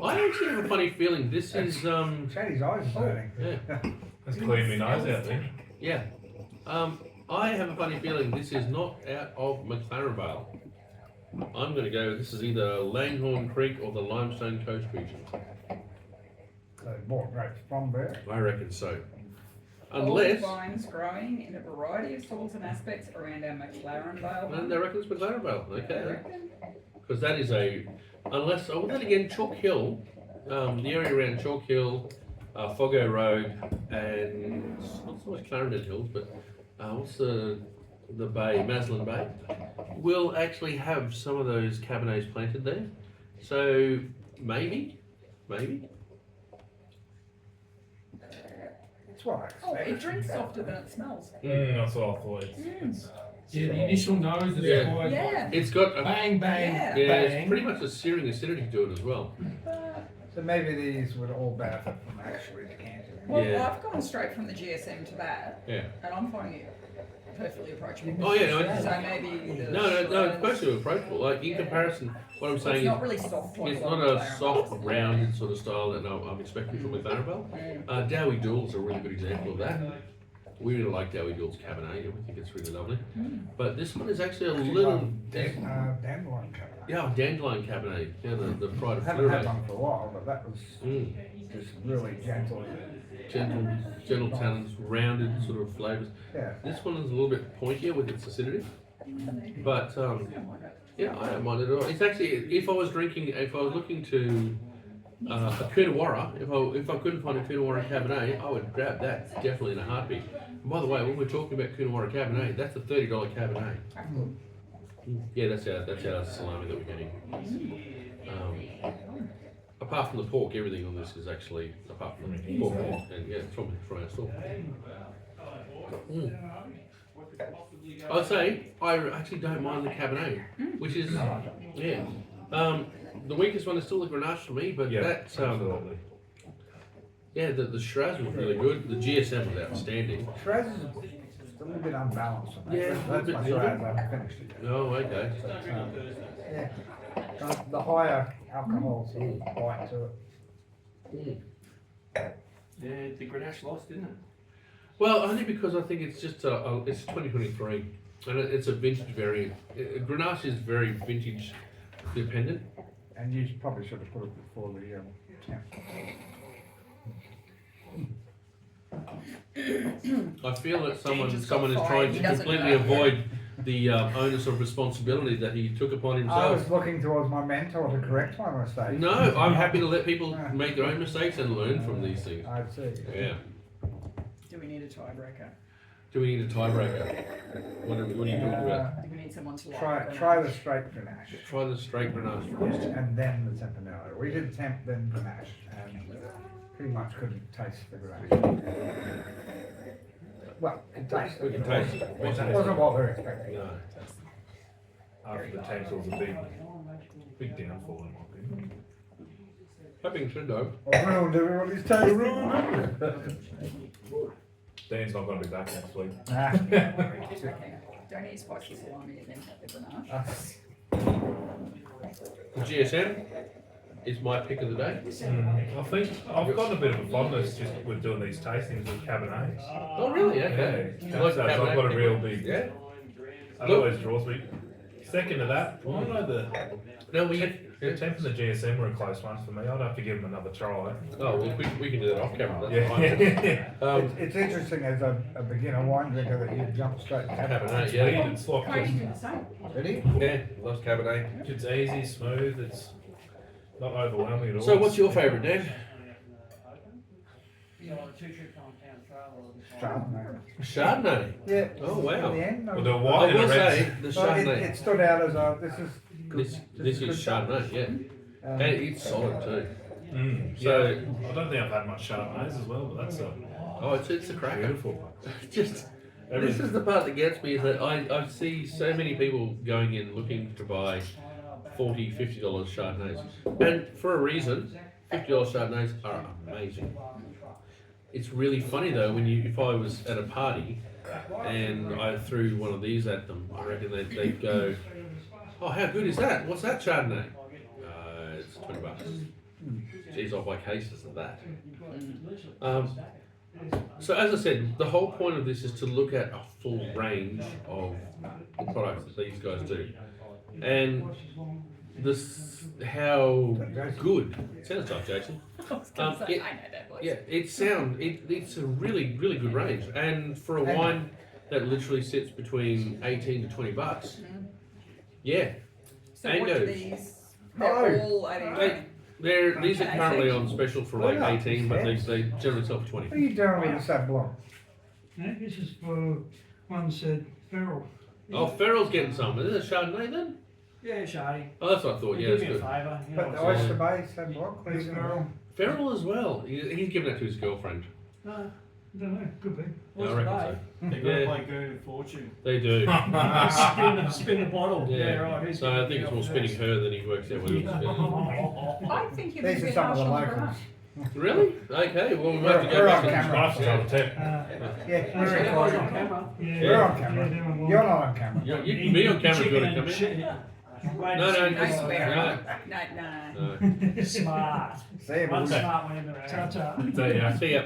I actually have a funny feeling this is Shaddy's eyes are burning. yeah. That's cleaning me nose out there. Yeah. I have a funny feeling this is not out of McLaren Vale. I'm going to go, this is either Langhorne Creek or the Limestone Coast region. So more grapes from there. I reckon so. Old Unless, vines growing in a variety of soils and aspects around our McLaren Vale. and they reckon it's McLaren Vale, I okay. reckon. Because that is unless, oh, then again, Chalk Hill, the area around Chalk Hill, Foggo Road, and not so much Clarendon Hills, but what's the bay, Maslin Bay, will actually have some of those Cabernets planted there. So maybe. That's what I Oh, expect. it drinks softer than it smells. That's what I thought. It's Yeah, the initial nose is Yeah. always like Yeah. It's got bang, bang, Yeah. yeah, bang. it's pretty much a searing acidity to it as well. So maybe these would all benefit from actually decanting. Well, Yeah. I've gone straight from the GSM to that, Yeah. and I'm finding it perfectly approachable. Oh yeah, no, So maybe the no, it's Shiraz- supposed to be approachable. Like in comparison, what I'm It's saying not is, really soft. Like it's a not lot of a McLaren soft, Vales. rounded sort of style that I'm expecting from McLaren Vale. Dowie Duel is a really good example of that. We really like Dowie Duel's Cabernet, and we think it's really lovely. But this one is actually a little, Dandelion Cabernet. yeah, dandelion Cabernet, yeah, the pride I of haven't had Fleury. one for a while, but that was just really gentle. Gentle tannins, rounded sort of flavours. Yeah. This one is a little bit pointier with its acidity, but yeah, I don't mind it at all. It's actually, if I was looking to a Coonawarra, if I couldn't find a Coonawarra Cabernet, I would grab that definitely in a heartbeat. And by the way, when we're talking about Coonawarra Cabernet, that's a $30 Cabernet. Yeah, that's our salami that we're getting. Apart from the pork, everything on this is actually apart from the pork, and yeah, from our store. I'd say I actually don't mind the Cabernet, which is yeah. The weakest one is still the Grenache for me, but yeah, that's absolutely. yeah, the Shiraz was really good. The GSM was outstanding. Shiraz is a little bit unbalanced. On that. Yeah, That's a my little bit. Shiraz. I haven't finished it yet. Oh, okay. Yeah. The higher alcohol sort of bite to it. Yeah, the Grenache lost, didn't it? Well, only because I think it's just it's 2023, and it's a vintage variant. Grenache is very vintage dependent. And you probably should have put it before the temp. I feel that someone Ginger's got is fired, trying he to doesn't completely know. avoid the onus of responsibility that he took upon I himself. was looking towards my mentor to correct my mistake. No, I'm happy to let people make their own mistakes and learn from these things. I'd see. Yeah. Do we need a tiebreaker? Do we need a tiebreaker? What are you talking about? Do we need someone to like Try the straight Grenache. Try the straight Grenache Yeah, first. and then the Tempranillo. We did temp, then Grenache, and pretty much couldn't taste the Grenache. Well, it tasted. We can taste it. It wasn't what we were expecting. No. After the tank was a big downfall in my opinion. Hoping to though. I ruined everybody's taste. Dan's not going to be back next week. Okay. Don't eat spicy salami and then have the Grenache. The GSM is my pick of the day. I think I've gotten a bit of a fondness just with doing these tastings with Cabernets. Oh really? Okay. Yeah, You like so the I've Cabernet got a pick? real big. Yeah. That always draws me. Second to that, I know No, we. the temp and the GSM were a close one for me. I'd have to give them another try. Oh well, we can do that off camera. That's Yeah. fine. It's interesting as a beginner wine drinker that you jump straight to Cabernet, Sweet, yeah. it's like Craig just, did the same. Did he? Yeah, loves Cabernet. it's easy, smooth. It's not overwhelming at all. So, what's your favourite, Dan? Chardonnay. Chardonnay. Yeah. Oh, wow. In the end, Well, the I white and will the say red. the well, Chardonnay. it stood out as a, this is This is good Chardonnay, yeah. And it's solid too. So I don't think I've had much Chardonnays as well, but that's a It's a cracker. beautiful. Just this is the part that gets me is that I see so many people going in looking to buy $40, $50 Chardonnays, and for a reason, $50 Chardonnays are amazing. It's really funny though if I was at a party and I threw one of these at them, I reckon they'd go, "Oh, how good is that? What's that Chardonnay?" It's $20. Geez, I'll buy cases of that. So as I said, the whole point of this is to look at a full range of the products that these guys do, and how good. It sounds like Jason. I was gonna say, I know that voice. Yeah, it's a really good range, and for a wine that literally sits between $18 to $20. Yeah, So what are Angoves. these? They're all These are currently on special for like 18, but they generally sell for What are 20. you doing with the Sauv Blanc? No, this is for one said feral. Oh, Ferrell's getting some. Is it a Chardonnay then? Yeah, Shardy. Oh, that's what I thought. Yeah, Do that's me a good. favour. You know But the what I'm Oyster saying? Bay Sauv Blanc, what are you doing? Feral. Ferrell as well. He's giving that to his girlfriend. No, I don't know. Could be. Yeah, I reckon so. They're going to Yeah. play Goon of Fortune. They do. Spin the bottle. Yeah. right. Who's So I gonna think be it's more up spinning first? her than he works out what he's spinning. I think you'd be These a are bit some of harsh the on the locals. Grenache. Really? Okay. Well, we might have to We're go on back. camera. Nice to tell the tip. Yeah, We're we're on recording. camera. Yeah. We're on camera. Yeah, doing You're one. not on camera. You can be on camera if you want to come in. Chicken and No, shit. no, No just- swearing. No. No. Smart. See you, One boys. smart one in the round. Ta-ta. So yeah. See ya.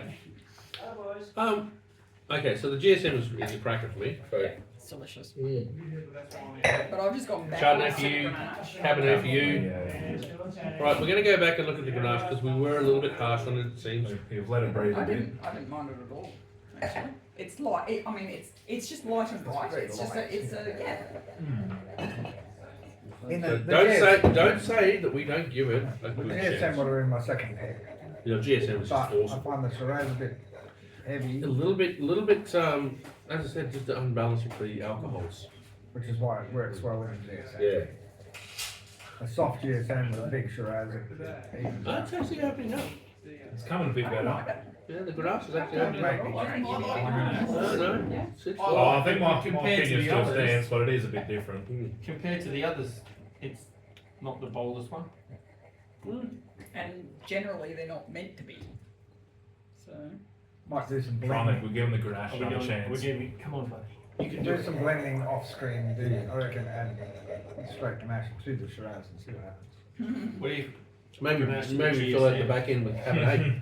Okay, so the GSM is a cracker for me. So, It's delicious. But I've just gone back. Chardonnay for you, Cabernet for you. Yeah. Right, we're going to go back and look at the Grenache because we were a little bit harsh on it, it seems. You've let it breathe a I bit. didn't mind it at all. Actually, it's light. It's just light and bright. It's just yeah. In So the don't say that we don't give it a The good GSM chance. would have been my second pick, You know, GSM is but just I awesome. find the Shiraz a bit heavy, A little bit. As I said, just the unbalance of the alcohols. which is why it works well in a GSM. Yeah. A soft GSM with a big Shiraz, even That's actually opening up. It's coming a bit better. Yeah, the Grenache is actually Don't opening make up. me I change don't my mind mind. No, it's Oh, I think my Compared to opinion the still others. stands, but it is a bit different. Compared to the others, it's not the boldest one. And generally, they're not meant to be. So Might do some Chronic, blending. we're giving the Grenache Are we another going, we're chance. giving, come on, buddy. You can do some blending off screen, I reckon, add straight Grenache to the Shiraz and see what happens. What do you? Maybe Grenache maybe fill out the back end with Cabernet.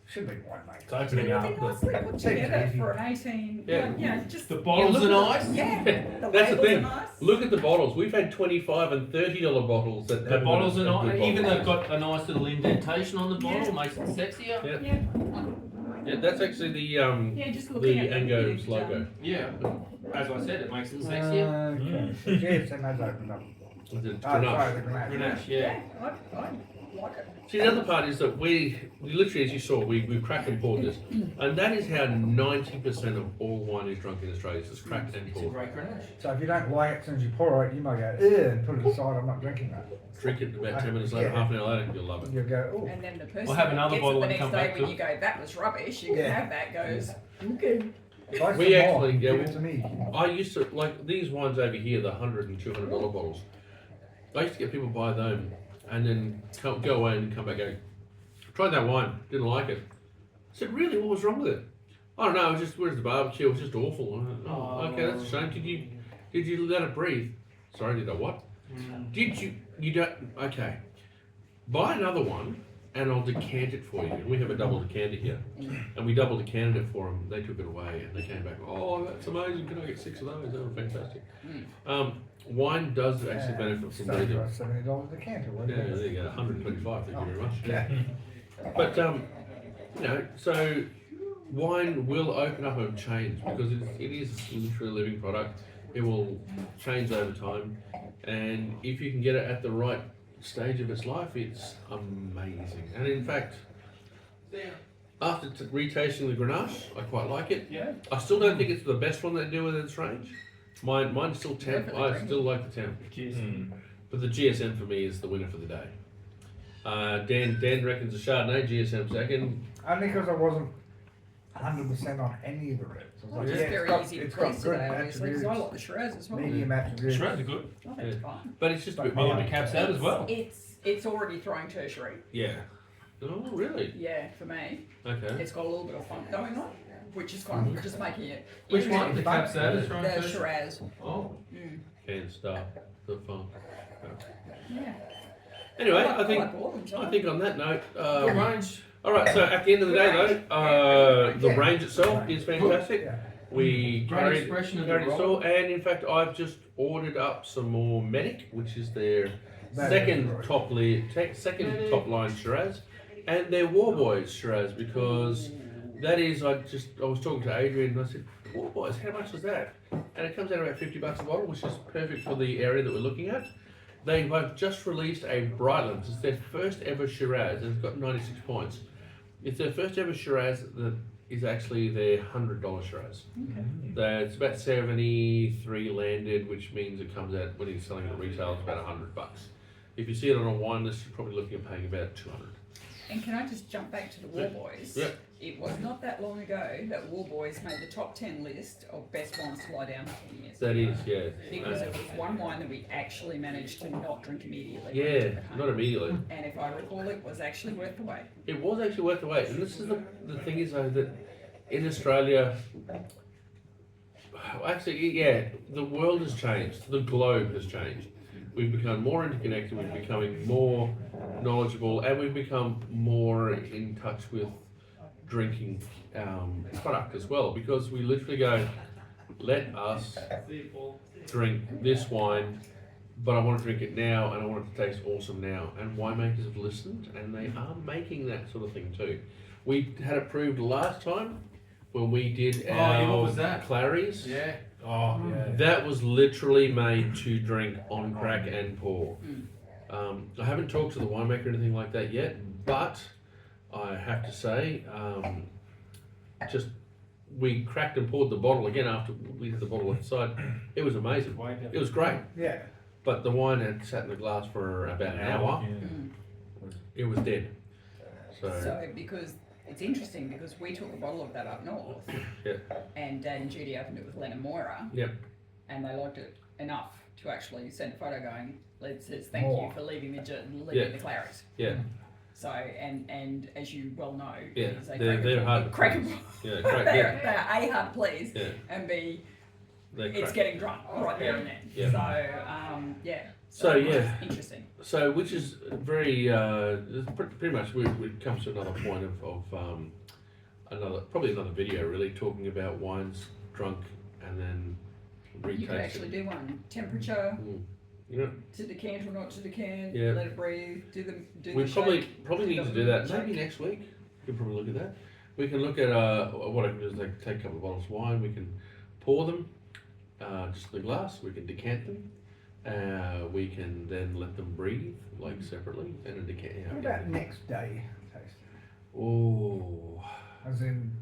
Should be one, mate. It's opening up. They're nicely put together for an 18. Yeah. Like, yeah, just The bottles you are look nice. at Yeah, the That's the labels thing. are nice. Look at the bottles. We've had $25 and $30 bottles that The haven't bottles are got a nice. good Even bottle. they've got a nice little indentation on the bottle, Yeah. makes it sexier. Yeah. Yeah, Yeah, that's actually the yeah, just looking the at Angoves logo. Yeah. As I said, it makes it sexier. Okay, so GSM has opened up. The Oh, Grenache. sorry, the Grenache. Grenache, Yeah, yeah. I like it. See, the other part is that we literally, as you saw, we cracked and poured this, and that is how 90% of all wine is drunk in Australia. It's just cracked and It's a poured. great Grenache. So if you don't like it as soon as you pour it, you might go, ew, and put it aside, I'm not drinking that. Drink it about 10 minutes later, Yeah. half an hour later, you'll love it. You'll go, oh. And then the person We'll have that another gets bottle it the and next come day back when to you go, that was rubbish, you Yeah. can have that, goes, okay. Buy We some actually more, go- give it to me. I used to, like these wines over here, the $100 and $200 bottles, I used to get people buy them and then go away and come back and go, tried that wine, didn't like it. I said, really, what was wrong with it? I don't know, it was just, where's the barbecue, it was just awful. I went, oh, okay, that's a shame. Did you let it breathe? Sorry, did I what? Did you don't, okay. Buy another one and I'll decant it for you. And we have a double decanter here. And we double decanted it for them. They took it away and they came back, oh, that's amazing. Can I get 6 of those? They were fantastic. Wine does actually benefit from Started breathing. at $70 a decanter, Yeah, wasn't it? there you go, 125, thank you very much. Yeah. But, you know, so wine will open up and change because it is literally a living product. It will change over time. And if you can get it at the right stage of its life, it's amazing. And in fact, after retasting the Grenache, I quite like it. Yeah. I still don't think it's the best one they do with its range, Mine's still temp. I still like the temp. But the GSM for me is the winner for the day. Dan reckons the Chardonnay, GSM second. Only because I wasn't 100% on any of the reds. I was Well, like, it's yeah, very got- easy to it's got please good today, obviously, because I like the attributes, Shiraz as well. medium attributes. Shiraz are good. I think it's fine. But it's just a bit But more. The caps out as well. It's already throwing tertiary. Yeah. Oh, really? Yeah, for me. Okay. It's got a little bit of funk going on, which is kind of just making it. Which one? interesting. The caps out is The right. Shiraz. Oh. Can't stop the fun. Yeah. Anyway, I I think like all of them, so I think on that note, Good range. all right. So at the end of the day, though, the Yeah. range itself is fantastic. Yeah. We Great carried expression of the carried it roll. all, and in fact, I've just ordered up some more Medic, which is their That second is right. second top line Shiraz, and their War Boys Shiraz, because that is I was talking to Adrian and I said, War Boys, how much is that? And it comes out about $50 a bottle, which is perfect for the area that we're looking at. They've just released a Brightlands. It's their first ever Shiraz, and it's got 96 points. It's their first ever Shiraz that is actually their $100 Shiraz. It's about 73 landed, which means it comes out when he's selling it at retail, it's about $100. If you see it on a wine list, you're probably looking at paying about 200. And can I just jump back to the War Boys? Yep. It was not that long ago that War Boys made the top 10 list of best wines to lie down for 10 years. That is, yeah. Because it was one wine that we actually managed to not drink immediately. when we Yeah, took it home. not immediately. And if I recall, it was actually worth the wait. It was actually worth the wait. And this is the thing is though that in Australia, actually, yeah, the world has changed. The globe has changed. We've become more interconnected. We're becoming more knowledgeable, and we've become more in touch with drinking product as well. Because we literally go, let us drink this wine, but I want to drink it now, and I want it to taste awesome now. And winemakers have listened, and they are making that sort of thing too. We had it proved last time when we did yeah, what our was that? Claries. Yeah. Oh, yeah. That was literally made to drink on crack and pour. I haven't talked to the winemaker or anything like that yet, but I have to say, just we cracked and poured the bottle again after we did the bottle outside. It was amazing. It was great, Yeah. but the wine had sat in the glass for about an hour. It was dead. So, because it's interesting because we took a bottle of that up north, Yeah. and Dad and Judy opened it with Len and Moira, Yep. and they liked it enough to actually send a photo going, "It says thank More. you for leaving the Yeah. the Claries." Yeah. So, and as you well know, Yeah, it is a they're hard to crack please. Yeah, they're, crack. Yeah. they're A, hard to please, Yeah. and B, They're it's crack. getting drunk right there and then. Yeah. So, yeah. So, it was yeah. interesting. So, which is very, it's pretty much we come to another point of probably another video really talking about wines drunk and then You could actually do one temperature Yeah, to decant or not to decant. Yeah. Let it breathe. Do we the probably shake. need to do that maybe next week. We can probably look at that. We can look at what I can do is take a couple of bottles of wine. We can pour them just in the glass. We can decant them. We can then let them breathe like separately and a decant. What about next day taste? Oh, As in,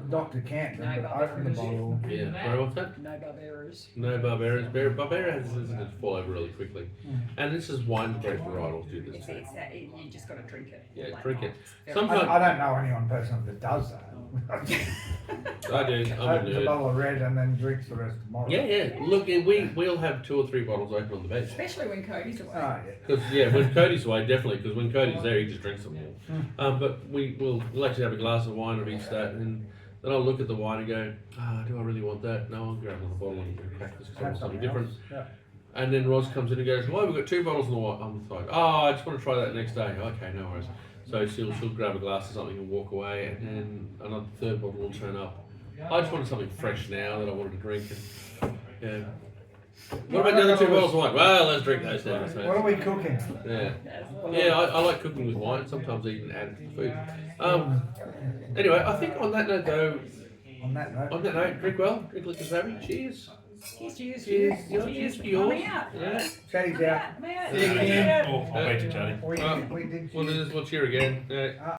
Dr. Canton, No, but open the Barbaras. bottle. yeah. Sorry, what's that? No Barbaras. No Barbera. Barbera has to fall over really quickly. And this is wine grape varietals do this. It's that, you just got to drink it. Yeah, Like drink that. it. It's very- Sometimes- I don't know anyone personally that does that. I do. I'm a Opens a nerd. bottle of red and then drinks the rest tomorrow. Yeah, yeah. Look, we'll have 2 or 3 bottles open on the bench. Especially when Cody's away. Oh, yeah. Because when Cody's away, definitely. Because when Cody's there, he just drinks them all. But we'll actually have a glass of wine of each that, and then I'll look at the wine and go, do I really want that? No, I'll grab another bottle and crack this because I Have want something something different. else. Yeah. And then Roz comes in and goes, well, we've got 2 bottles on the side. Oh, I just want to try that next day. Okay, no worries. So she'll grab a glass of something and walk away, and then another 3rd bottle will turn up. I just wanted something fresh now that I wanted to drink. And, yeah. What about the other 2 bottles of wine? Well, let's drink those now. What So, are we cooking? yeah. Yeah, I like cooking with wine. Sometimes I even add it to the food. Anyway, I think on that note though, On that note, drink well, drink liquor savvy. Cheers. Cheers. Cheers. Cheers for yours. I'm out. Yeah. Chatty's out. I'm out. See you again. Oh, I'll bet you, Johnny. We did We'll cheer again. Yeah.